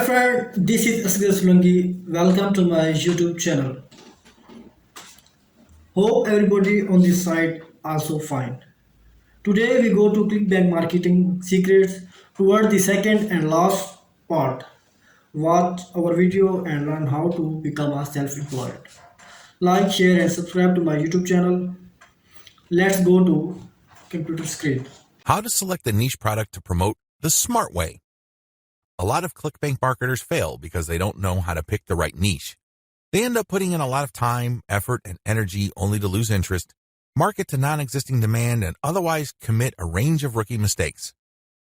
friend, this is Asghar Solanki. Welcome to my YouTube channel. Hope everybody on this site also fine. Today we go to ClickBank Marketing Secrets toward the second and last part. Watch our video and learn how to become a self-employed. Like, share and subscribe to my YouTube channel. Let's go to computer screen. How to select a niche product to promote the smart way. A lot of ClickBank marketers fail because they don't know how to pick the right niche. They end up putting in a lot of time, effort, and energy only to lose interest, market to non-existing demand, and otherwise commit a range of rookie mistakes.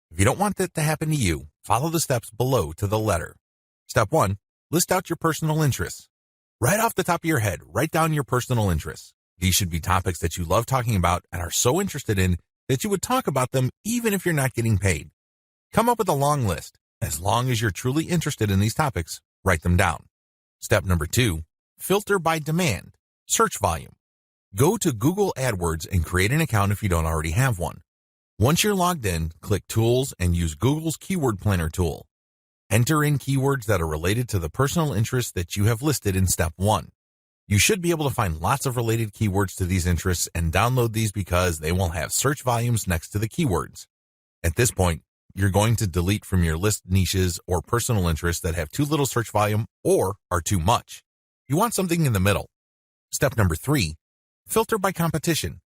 If you don't want that to happen to you, follow the steps below to the letter. Step 1. List out your personal interests. Right off the top of your head, write down your personal interests. These should be topics that you love talking about and are so interested in that you would talk about them even if you're not getting paid. Come up with a long list. As long as you're truly interested in these topics, write them down. Step number 2, filter by demand, search volume. Go to Google AdWords and create an account if you don't already have one. Once you're logged in, click Tools and use Google's Keyword Planner tool. Enter in keywords that are related to the personal interests that you have listed in Step 1. You should be able to find lots of related keywords to these interests and download these because they will have search volumes next to the keywords. At this point, you're going to delete from your list niches or personal interests that have too little search volume or are too much. You want something in the middle. Step number 3, filter by competition.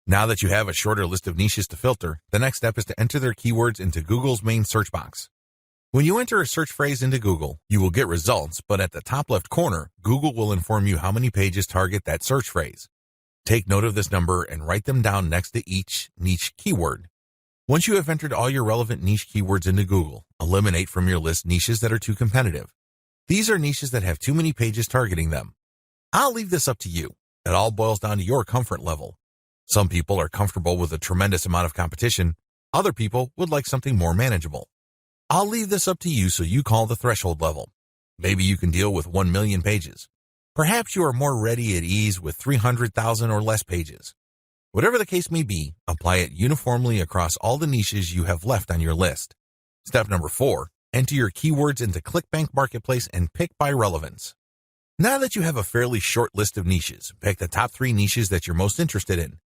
Now that you have a shorter list of niches to filter, the next step is to enter their keywords into Google's main search box. When you enter a search phrase into Google, you will get results, but at the top left corner, Google will inform you how many pages target that search phrase. Take note of this number and write them down next to each niche keyword. Once you have entered all your relevant niche keywords into Google, eliminate from your list niches that are too competitive. These are niches that have too many pages targeting them. I'll leave this up to you. It all boils down to your comfort level. Some people are comfortable with a tremendous amount of competition. Other people would like something more manageable. I'll leave this up to you so you call the threshold level. Maybe you can deal with 1 million pages. Perhaps you are more ready at ease with 300,000 or less pages. Whatever the case may be, apply it uniformly across all the niches you have left on your list. Step number 4, enter your keywords into ClickBank Marketplace and pick by relevance. Now that you have a fairly short list of niches, pick the top 3 niches that you're most interested in.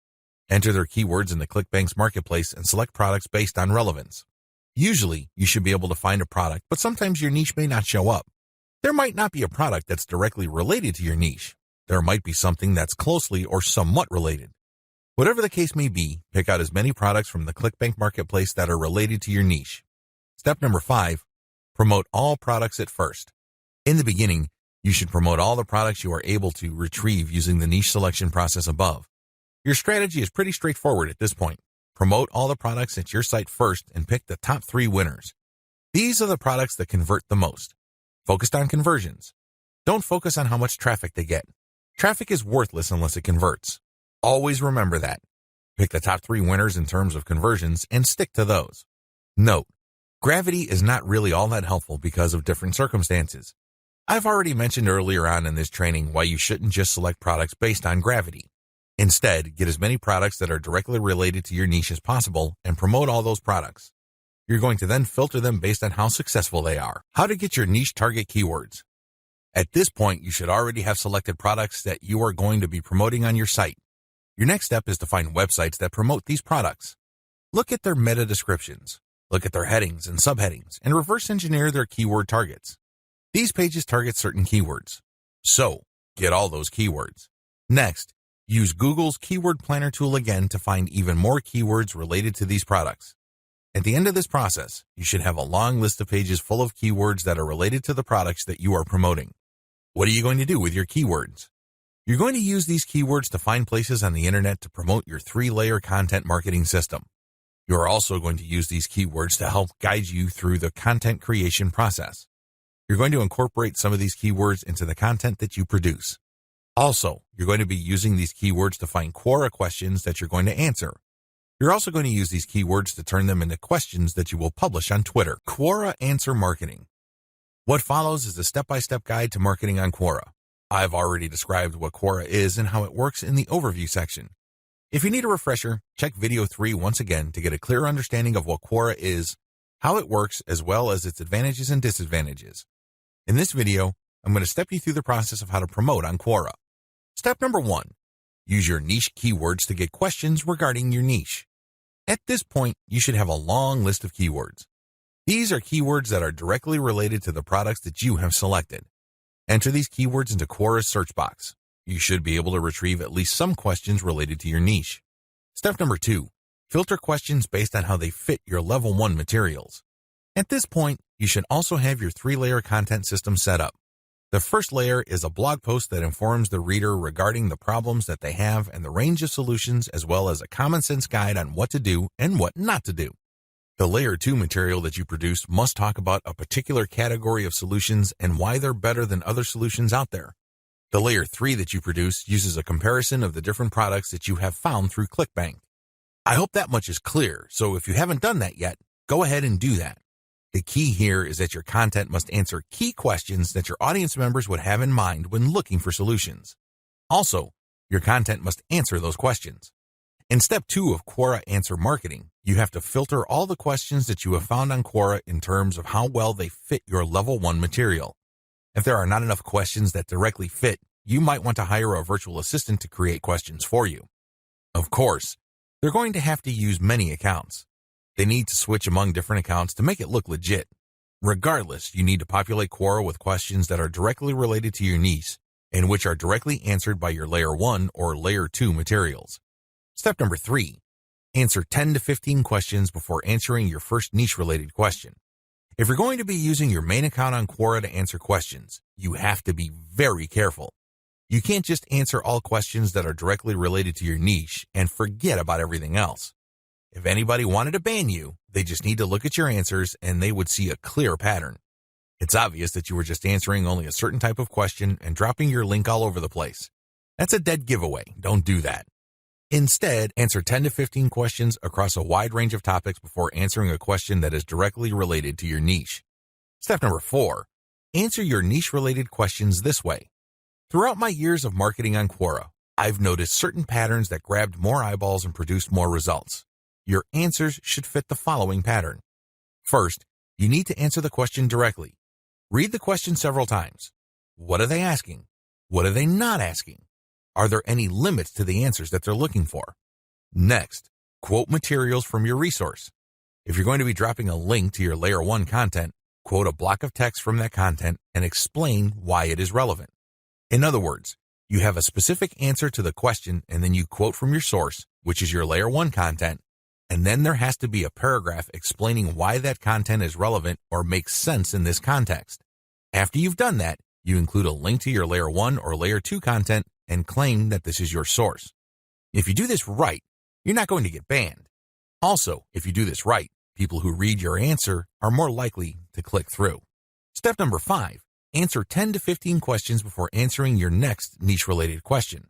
Enter their keywords into ClickBank's Marketplace and select products based on relevance. Usually, you should be able to find a product, but sometimes your niche may not show up. There might not be a product that's directly related to your niche. There might be something that's closely or somewhat related. Whatever the case may be, pick out as many products from the ClickBank Marketplace that are related to your niche. Step number 5, promote all products at first. In the beginning, you should promote all the products you are able to retrieve using the niche selection process above. Your strategy is pretty straightforward at this point. Promote all the products at your site first and pick the top 3 winners. These are the products that convert the most. Focus on conversions. Don't focus on how much traffic they get. Traffic is worthless unless it converts. Always remember that. Pick the top 3 winners in terms of conversions and stick to those. Note, gravity is not really all that helpful because of different circumstances. I've already mentioned earlier on in this training why you shouldn't just select products based on gravity. Instead, get as many products that are directly related to your niche as possible and promote all those products. You're going to then filter them based on how successful they are. How to get your niche target keywords. At this point, you should already have selected products that you are going to be promoting on your site. Your next step is to find websites that promote these products. Look at their meta descriptions. Look at their headings and subheadings and reverse engineer their keyword targets. These pages target certain keywords. So, get all those keywords. Next, use Google's Keyword Planner tool again to find even more keywords related to these products. At the end of this process, you should have a long list of pages full of keywords that are related to the products that you are promoting. What are you going to do with your keywords? You're going to use these keywords to find places on the internet to promote your 3-layer content marketing system. You are also going to use these keywords to help guide you through the content creation process. You're going to incorporate some of these keywords into the content that you produce. Also, you're going to be using these keywords to find Quora questions that you're going to answer. You're also going to use these keywords to turn them into questions that you will publish on Twitter. Quora Answer Marketing. What follows is a step-by-step guide to marketing on Quora. I've already described what Quora is and how it works in the overview section. If you need a refresher, check video 3 once again to get a clear understanding of what Quora is, how it works, as well as its advantages and disadvantages. In this video, I'm going to step you through the process of how to promote on Quora. Step number 1. Use your niche keywords to get questions regarding your niche. At this point, you should have a long list of keywords. These are keywords that are directly related to the products that you have selected. Enter these keywords into Quora's search box. You should be able to retrieve at least some questions related to your niche. Step number 2. Filter questions based on how they fit your level 1 materials. At this point, you should also have your 3-layer content system set up. The first layer is a blog post that informs the reader regarding the problems that they have and the range of solutions, as well as a common sense guide on what to do and what not to do. The layer 2 material that you produce must talk about a particular category of solutions and why they're better than other solutions out there. The layer 3 that you produce uses a comparison of the different products that you have found through ClickBank. I hope that much is clear, so if you haven't done that yet, go ahead and do that. The key here is that your content must answer key questions that your audience members would have in mind when looking for solutions. Also, your content must answer those questions. In step 2 of Quora Answer Marketing, you have to filter all the questions that you have found on Quora in terms of how well they fit your level 1 material. If there are not enough questions that directly fit, you might want to hire a virtual assistant to create questions for you. Of course, they're going to have to use many accounts. They need to switch among different accounts to make it look legit. Regardless, you need to populate Quora with questions that are directly related to your niche and which are directly answered by your layer 1 or layer 2 materials. Step number 3. Answer 10 to 15 questions before answering your first niche-related question. If you're going to be using your main account on Quora to answer questions, you have to be very careful. You can't just answer all questions that are directly related to your niche and forget about everything else. If anybody wanted to ban you, they just need to look at your answers and they would see a clear pattern. It's obvious that you were just answering only a certain type of question and dropping your link all over the place. That's a dead giveaway. Don't do that. Instead, answer 10 to 15 questions across a wide range of topics before answering a question that is directly related to your niche. Step number 4. Answer your niche-related questions this way. Throughout my years of marketing on Quora, I've noticed certain patterns that grabbed more eyeballs and produced more results. Your answers should fit the following pattern. First, you need to answer the question directly. Read the question several times. What are they asking? What are they not asking? Are there any limits to the answers that they're looking for? Next, quote materials from your resource. If you're going to be dropping a link to your layer 1 content, quote a block of text from that content and explain why it is relevant. In other words, you have a specific answer to the question and then you quote from your source, which is your layer 1 content, and then there has to be a paragraph explaining why that content is relevant or makes sense in this context. After you've done that, you include a link to your layer 1 or layer 2 content and claim that this is your source. If you do this right, you're not going to get banned. Also, if you do this right, people who read your answer are more likely to click through. Step number 5, answer 10 to 15 questions before answering your next niche-related question.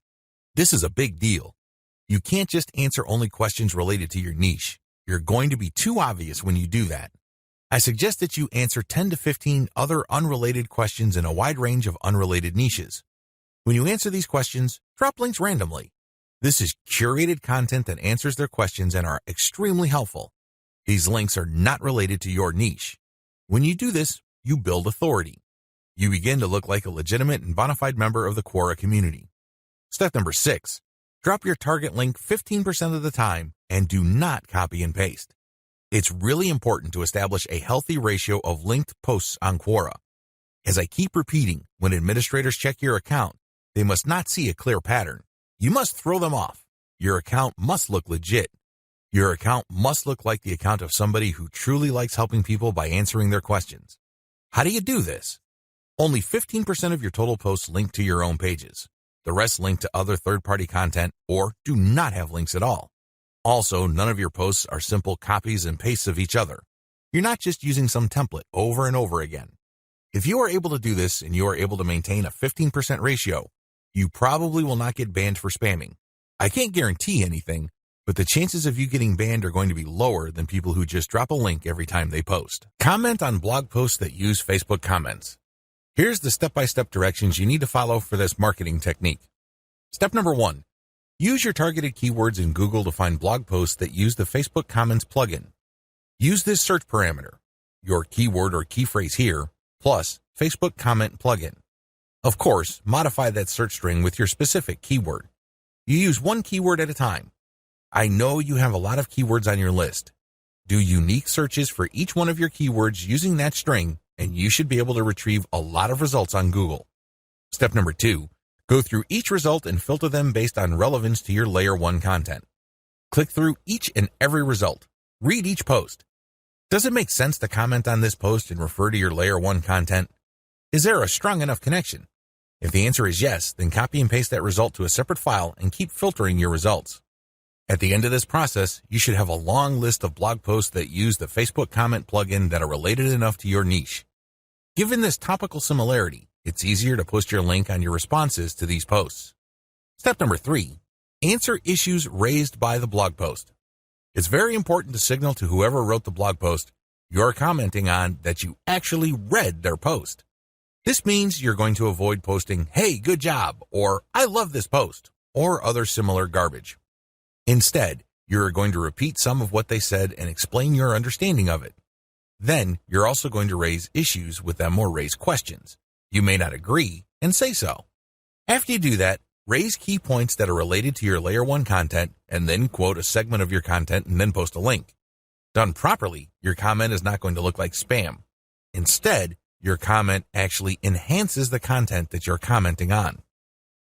This is a big deal. You can't just answer only questions related to your niche. You're going to be too obvious when you do that. I suggest that you answer 10 to 15 other unrelated questions in a wide range of unrelated niches. When you answer these questions, drop links randomly. This is curated content that answers their questions and are extremely helpful. These links are not related to your niche. When you do this, you build authority. You begin to look like a legitimate and bona fide member of the Quora community. Step number 6. Drop your target link 15% of the time and do not copy and paste. It's really important to establish a healthy ratio of linked posts on Quora. As I keep repeating, when administrators check your account, they must not see a clear pattern. You must throw them off. Your account must look legit. Your account must look like the account of somebody who truly likes helping people by answering their questions. How do you do this? Only 15% of your total posts link to your own pages. The rest link to other third-party content or do not have links at all. Also, none of your posts are simple copies and pastes of each other. You're not just using some template over and over again. If you are able to do this and you are able to maintain a 15% ratio, you probably will not get banned for spamming. I can't guarantee anything, but the chances of you getting banned are going to be lower than people who just drop a link every time they post. Comment on blog posts that use Facebook comments. Here's the step-by-step directions you need to follow for this marketing technique. Step number 1. Use your targeted keywords in Google to find blog posts that use the Facebook Comments plugin. Use this search parameter, your keyword or key phrase here, plus Facebook comment plugin. Of course, modify that search string with your specific keyword. You use one keyword at a time. I know you have a lot of keywords on your list. Do unique searches for each one of your keywords using that string, and you should be able to retrieve a lot of results on Google. Step number 2, go through each result and filter them based on relevance to your Layer 1 content. Click through each and every result. Read each post. Does it make sense to comment on this post and refer to your Layer 1 content? Is there a strong enough connection? If the answer is yes, then copy and paste that result to a separate file and keep filtering your results. At the end of this process, you should have a long list of blog posts that use the Facebook comment plugin that are related enough to your niche. Given this topical similarity, it's easier to post your link on your responses to these posts. Step number 3, answer issues raised by the blog post. It's very important to signal to whoever wrote the blog post you're commenting on that you actually read their post. This means you're going to avoid posting, "Hey, good job," or "I love this post," or other similar garbage. Instead, you're going to repeat some of what they said and explain your understanding of it. Then, you're also going to raise issues with them or raise questions. You may not agree, and say so. After you do that, raise key points that are related to your Layer 1 content, and then quote a segment of your content and then post a link. Done properly, your comment is not going to look like spam. Instead, your comment actually enhances the content that you're commenting on.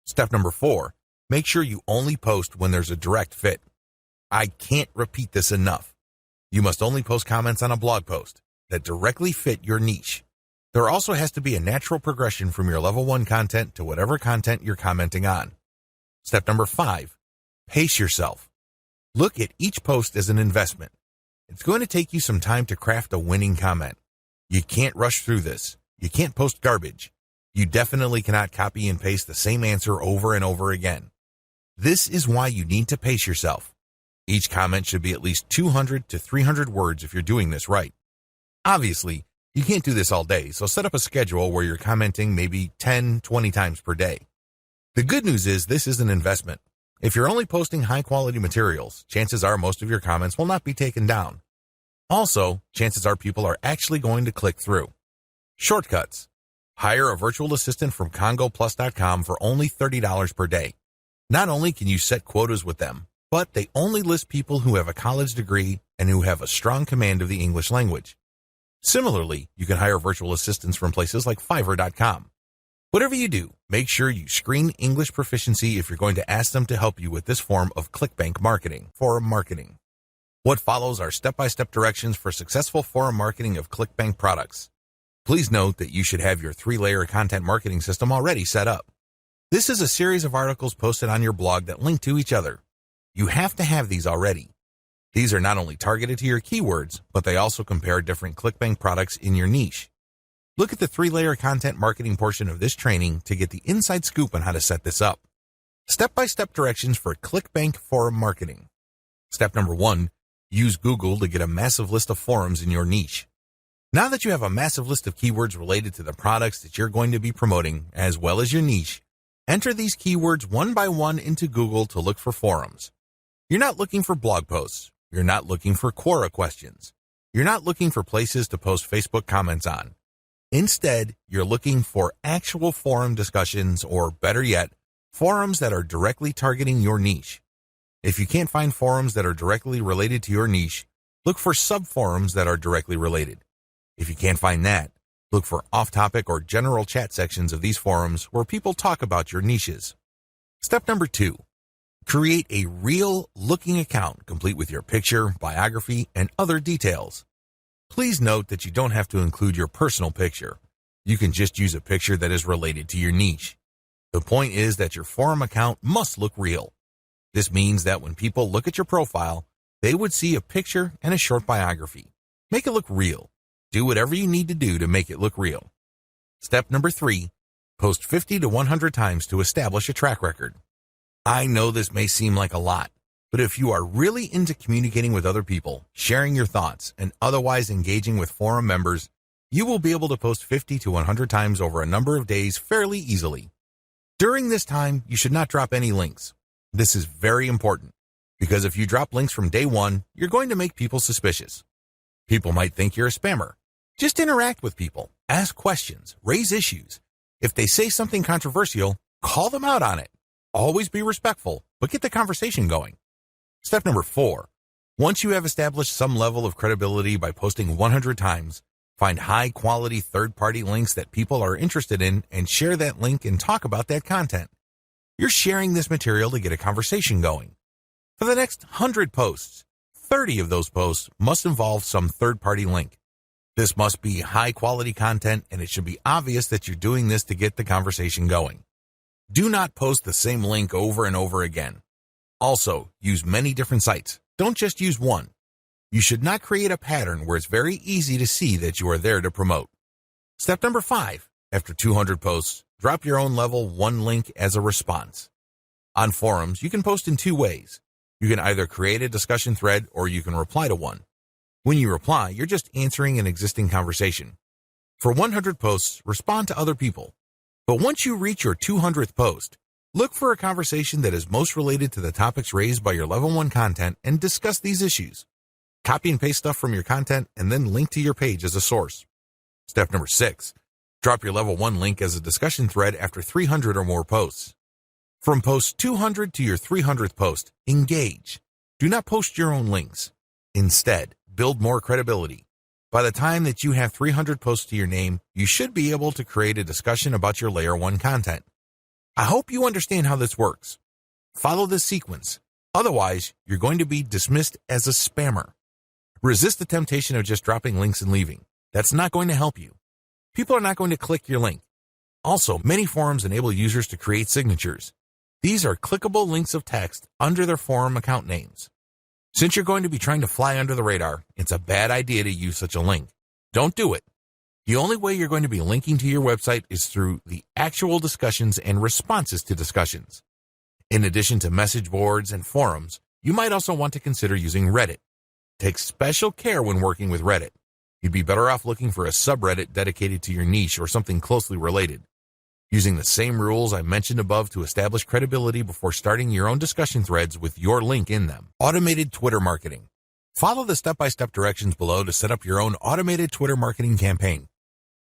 Step number 4, make sure you only post when there's a direct fit. I can't repeat this enough. You must only post comments on a blog post that directly fit your niche. There also has to be a natural progression from your level 1 content to whatever content you're commenting on. Step number 5, pace yourself. Look at each post as an investment. It's going to take you some time to craft a winning comment. You can't rush through this. You can't post garbage. You definitely cannot copy and paste the same answer over and over again. This is why you need to pace yourself. Each comment should be at least 200 to 300 words if you're doing this right. Obviously, you can't do this all day, so set up a schedule where you're commenting maybe 10, 20 times per day. The good news is this is an investment. If you're only posting high-quality materials, chances are most of your comments will not be taken down. Also, chances are people are actually going to click through. Shortcuts. Hire a virtual assistant from CongoPlus.com for only $30 per day. Not only can you set quotas with them, but they only list people who have a college degree and who have a strong command of the English language. Similarly, you can hire virtual assistants from places like Fiverr.com. Whatever you do, make sure you screen English proficiency if you're going to ask them to help you with this form of ClickBank marketing, forum marketing. What follows are step-by-step directions for successful forum marketing of ClickBank products. Please note that you should have your 3-layer content marketing system already set up. This is a series of articles posted on your blog that link to each other. You have to have these already. These are not only targeted to your keywords, but they also compare different ClickBank products in your niche. Look at the 3-layer content marketing portion of this training to get the inside scoop on how to set this up. Step-by-step directions for ClickBank forum marketing. Step number 1, use Google to get a massive list of forums in your niche. Now that you have a massive list of keywords related to the products that you're going to be promoting, as well as your niche, enter these keywords one by one into Google to look for forums. You're not looking for blog posts. You're not looking for Quora questions. You're not looking for places to post Facebook comments on. Instead, you're looking for actual forum discussions, or better yet, forums that are directly targeting your niche. If you can't find forums that are directly related to your niche, look for sub-forums that are directly related. If you can't find that, look for off-topic or general chat sections of these forums where people talk about your niches. Step number 2, create a real-looking account complete with your picture, biography, and other details. Please note that you don't have to include your personal picture. You can just use a picture that is related to your niche. The point is that your forum account must look real. This means that when people look at your profile, they would see a picture and a short biography. Make it look real. Do whatever you need to do to make it look real. Step number 3, post 50 to 100 times to establish a track record. I know this may seem like a lot, but if you are really into communicating with other people, sharing your thoughts, and otherwise engaging with forum members, you will be able to post 50 to 100 times over a number of days fairly easily. During this time, you should not drop any links. This is very important, because if you drop links from day 1, you're going to make people suspicious. People might think you're a spammer. Just interact with people, ask questions, raise issues. If they say something controversial, call them out on it. Always be respectful, but get the conversation going. Step number 4. Once you have established some level of credibility by posting 100 times, find high-quality third-party links that people are interested in and share that link and talk about that content. You're sharing this material to get a conversation going. For the next 100 posts, 30 of those posts must involve some third-party link. This must be high-quality content, and it should be obvious that you're doing this to get the conversation going. Do not post the same link over and over again. Also, use many different sites. Don't just use one. You should not create a pattern where it's very easy to see that you are there to promote. Step number 5. After 200 posts, drop your own level 1 link as a response. On forums, you can post in 2 ways. You can either create a discussion thread or you can reply to one. When you reply, you're just answering an existing conversation. For 100 posts, respond to other people. But once you reach your 200th post, look for a conversation that is most related to the topics raised by your level 1 content and discuss these issues. Copy and paste stuff from your content and then link to your page as a source. Step number 6. Drop your level 1 link as a discussion thread after 300 or more posts. From post 200 to your 300th post, engage. Do not post your own links. Instead, build more credibility. By the time that you have 300 posts to your name, you should be able to create a discussion about your layer 1 content. I hope you understand how this works. Follow this sequence. Otherwise, you're going to be dismissed as a spammer. Resist the temptation of just dropping links and leaving. That's not going to help you. People are not going to click your link. Also, many forums enable users to create signatures. These are clickable links of text under their forum account names. Since you're going to be trying to fly under the radar, it's a bad idea to use such a link. Don't do it. The only way you're going to be linking to your website is through the actual discussions and responses to discussions. In addition to message boards and forums, you might also want to consider using Reddit. Take special care when working with Reddit. You'd be better off looking for a subreddit dedicated to your niche or something closely related. Using the same rules I mentioned above to establish credibility before starting your own discussion threads with your link in them. Automated Twitter marketing. Follow the step-by-step directions below to set up your own automated Twitter marketing campaign.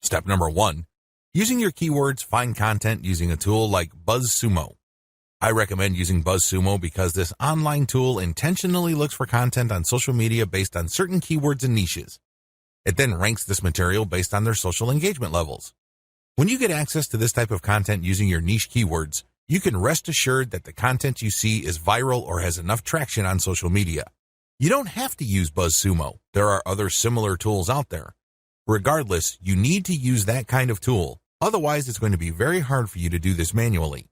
Step number 1. Using your keywords, find content using a tool like BuzzSumo. I recommend using BuzzSumo because this online tool intentionally looks for content on social media based on certain keywords and niches. It then ranks this material based on their social engagement levels. When you get access to this type of content using your niche keywords, you can rest assured that the content you see is viral or has enough traction on social media. You don't have to use BuzzSumo. There are other similar tools out there. Regardless, you need to use that kind of tool. Otherwise, it's going to be very hard for you to do this manually.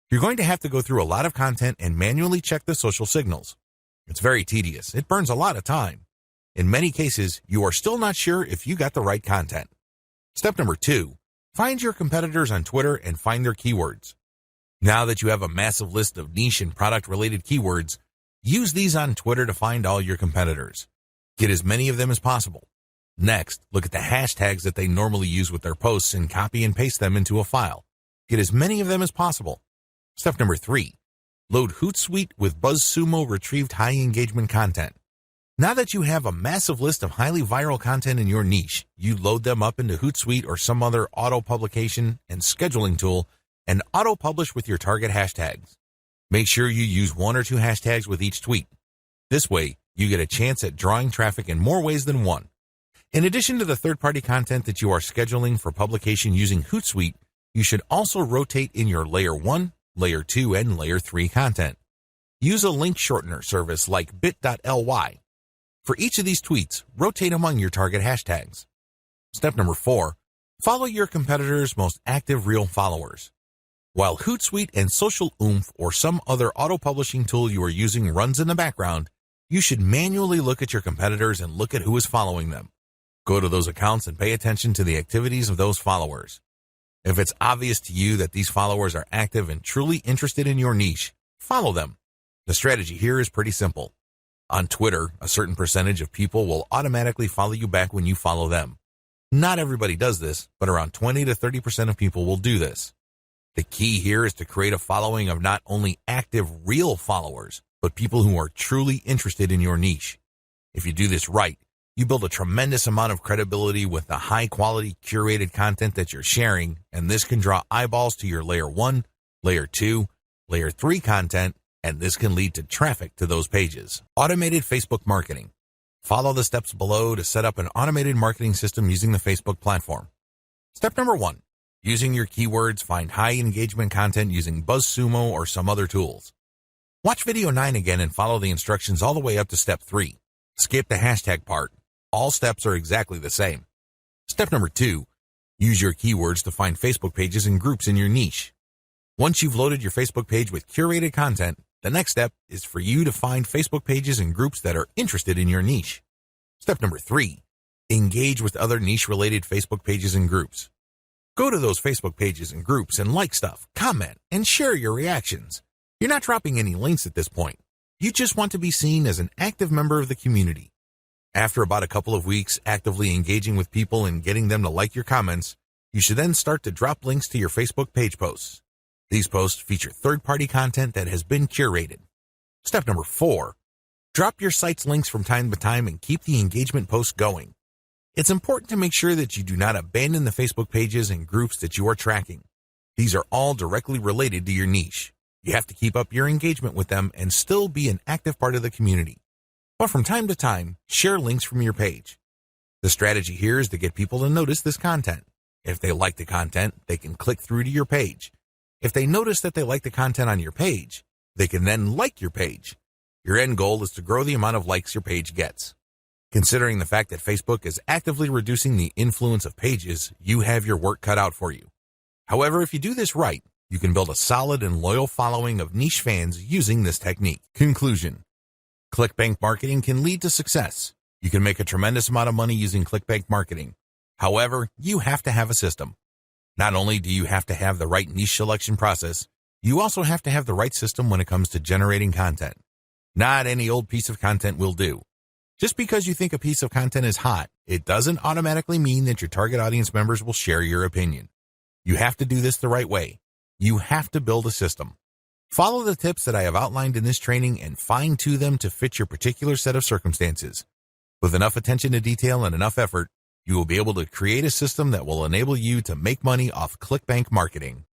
You're going to have to go through a lot of content and manually check the social signals. It's very tedious. It burns a lot of time. In many cases, you are still not sure if you got the right content. Step number 2. Find your competitors on Twitter and find their keywords. Now that you have a massive list of niche and product-related keywords, use these on Twitter to find all your competitors. Get as many of them as possible. Next, look at the hashtags that they normally use with their posts and copy and paste them into a file. Get as many of them as possible. Step number 3. Load Hootsuite with BuzzSumo retrieved high engagement content. Now that you have a massive list of highly viral content in your niche, you load them up into Hootsuite or some other auto-publication and scheduling tool and auto-publish with your target hashtags. Make sure you use 1 or 2 hashtags with each tweet. This way, you get a chance at drawing traffic in more ways than one. In addition to the third-party content that you are scheduling for publication using Hootsuite, you should also rotate in your Layer 1, Layer 2, and Layer 3 content. Use a link shortener service like bit.ly. For each of these tweets, rotate among your target hashtags. Step number 4. Follow your competitors' most active real followers. While Hootsuite and Social Oomph or some other auto-publishing tool you are using runs in the background, you should manually look at your competitors and look at who is following them. Go to those accounts and pay attention to the activities of those followers. If it's obvious to you that these followers are active and truly interested in your niche, follow them. The strategy here is pretty simple. On Twitter, a certain percentage of people will automatically follow you back when you follow them. Not everybody does this, but around 20 to 30% of people will do this. The key here is to create a following of not only active, real followers, but people who are truly interested in your niche. If you do this right, You build a tremendous amount of credibility with the high-quality, curated content that you're sharing, and this can draw eyeballs to your Layer 1, Layer 2, Layer 3 content, and this can lead to traffic to those pages. Automated Facebook marketing. Follow the steps below to set up an automated marketing system using the Facebook platform. Step number 1. Using your keywords, find high engagement content using BuzzSumo or some other tools. Watch video 9 again and follow the instructions all the way up to step 3. Skip the hashtag part. All steps are exactly the same. Step number 2. Use your keywords to find Facebook pages and groups in your niche. Once you've loaded your Facebook page with curated content, the next step is for you to find Facebook pages and groups that are interested in your niche. Step number 3. Engage with other niche-related Facebook pages and groups. Go to those Facebook pages and groups and like stuff, comment, and share your reactions. You're not dropping any links at this point. You just want to be seen as an active member of the community. After about a couple of weeks actively engaging with people and getting them to like your comments, you should then start to drop links to your Facebook page posts. These posts feature third-party content that has been curated. Step number 4. Drop your site's links from time to time and keep the engagement posts going. It's important to make sure that you do not abandon the Facebook pages and groups that you are tracking. These are all directly related to your niche. You have to keep up your engagement with them and still be an active part of the community. But from time to time, share links from your page. The strategy here is to get people to notice this content. If they like the content, they can click through to your page. If they notice that they like the content on your page, they can then like your page. Your end goal is to grow the amount of likes your page gets. Considering the fact that Facebook is actively reducing the influence of pages, you have your work cut out for you. However, if you do this right, you can build a solid and loyal following of niche fans using this technique. Conclusion. ClickBank marketing can lead to success. You can make a tremendous amount of money using ClickBank marketing. However, you have to have a system. Not only do you have to have the right niche selection process, you also have to have the right system when it comes to generating content. Not any old piece of content will do. Just because you think a piece of content is hot, it doesn't automatically mean that your target audience members will share your opinion. You have to do this the right way. You have to build a system. Follow the tips that I have outlined in this training and fine-tune them to fit your particular set of circumstances. With enough attention to detail and enough effort, you will be able to create a system that will enable you to make money off ClickBank marketing.